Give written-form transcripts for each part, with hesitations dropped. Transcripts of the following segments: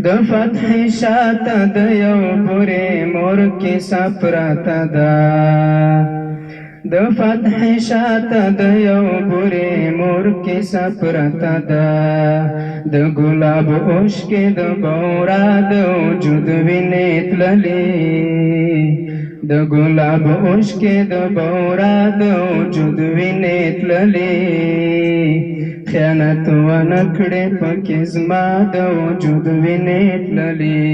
د فتح شاته د یو پورې مور کې سپراته ده د فتح شاته د یو پورې مور کې سپراته ده د ګلاب اوښکې د بورا د وجود وینې تللې د ګلاب اوښکې د بورا د وجود وینې تللې خیانت ونه کړې پکې زما د وجود وینې تللې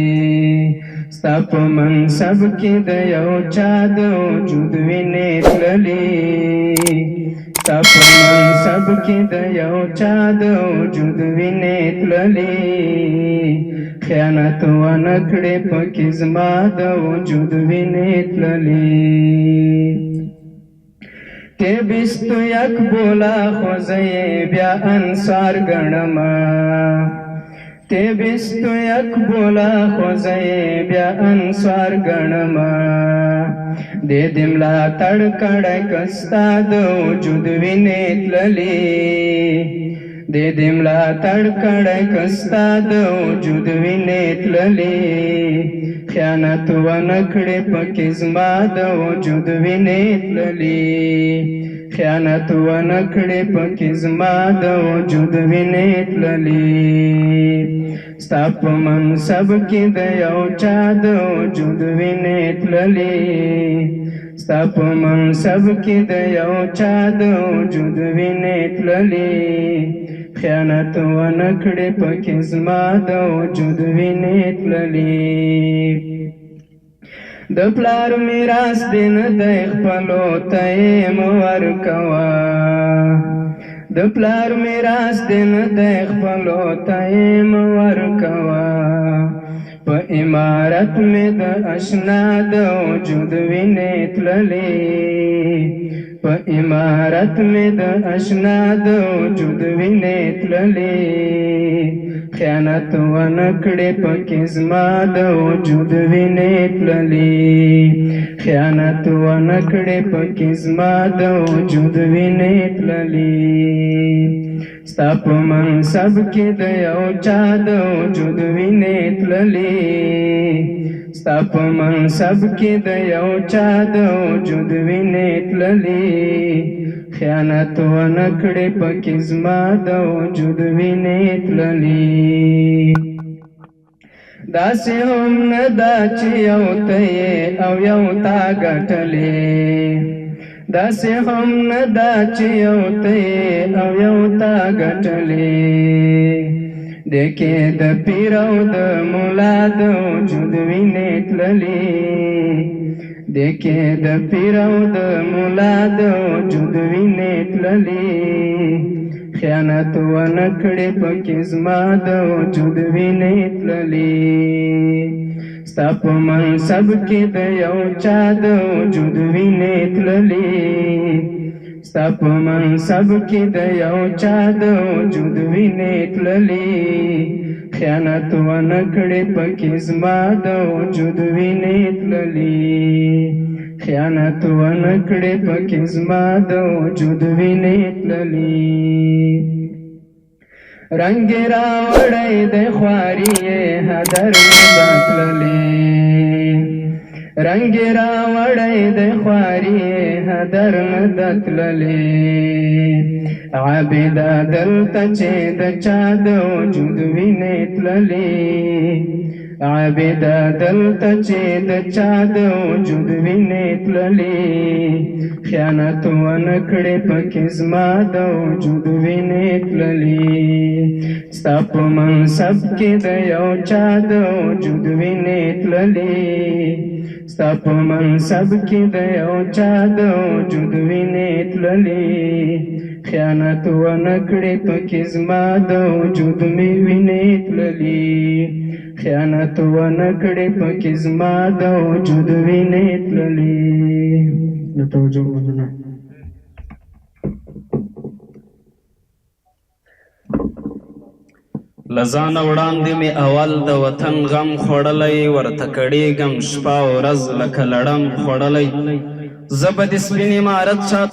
ستا په منصب کې د یو چا د وجود وینې تللې ستا په منصب کې د یو چا د وجود وینې تللې خیانت ونه کړې پکې زما د وجود وینې تللې تے بیستو یک بولا خوزی بیا انصار گنما تے بیستو یک بولا خوزی بیا انصار گنما دے دملا تڑکڑای کستا دو وجود وینې تللې دے دملا تڑکڑای کستا دو وجود وینې تللې خیانت ونه کړې پکې زما د وجود وینې تللې خیانت ونه کړې پکې زما د وجود وینې تللې ستا په منصب کې د یو چا د وجود وینې تللې ستا په منصب کې د یو چا د وجود وینې تللې خیانت ونه کړې پکې زما د وجود وینې تللې د پلار میراث دې نه دی خپلو ته یې مه ورکوه د پلار میراث دې نه دی خپلو ته یې مه ورکوه په عمارت مې د اشنا د وجود وینې تللې په عمارت مې د اشنا د وجود وینې تللې خیانت ونه کړې پکې زما د وجود وینې تللې خیانت ونه کړې پکې زما د وجود وینې تللې ستا په منصب کې د یو چا د وجود وینې تللې ستا په منصب کې د یو چا د وجود وینې تللې خیانت ونه کړې پکې زما د وجود وینې تللې داسې هم نه ده چې یو ته یې او یو تا ګټلې داسې هم نه ده چې یو ته یې او یو تا ګټلې دیکې د پیر او د مولا د وجود وینې تللې دیکې د پیر او د مولا د وجود وینې تللې خیانت ونه کړې پکې زما د وجود وینې تللې ستا په منصب کې د یو چا د وجود وینې تللې ستا په منصب کې د یو چا د وجود وینې تللې خیانت ونه کړې پکې زما د وجود وینې تللې خیانت ونه کړې پکې زما د وجود وینې تللې رنگ راوړی د خواري هدر نه تللې رنگ راوړی د خواري هدر نه تللې عابده دلته چې د چا د وجود وینې تللې عابده دلته چې د چا د وجود وینې تللې خیانت ونه کړې پکې زما د وجود وینې تللې ستا په منصب کې د یو چا د وجود وینې تللې ستا په منصب کې د یو چا د وجود وینې تللې خیانت ونه کړې پکې زما د وجود مې وینې تللې خیانت ونه کړې پکې زما د وجود وینې تللې د توجه مننه لزان وړاندې مې اول د وطن غم خوړلی ورته کړېږم شپه ورځ لکه لړم خوړلی زه به د سپین عمارت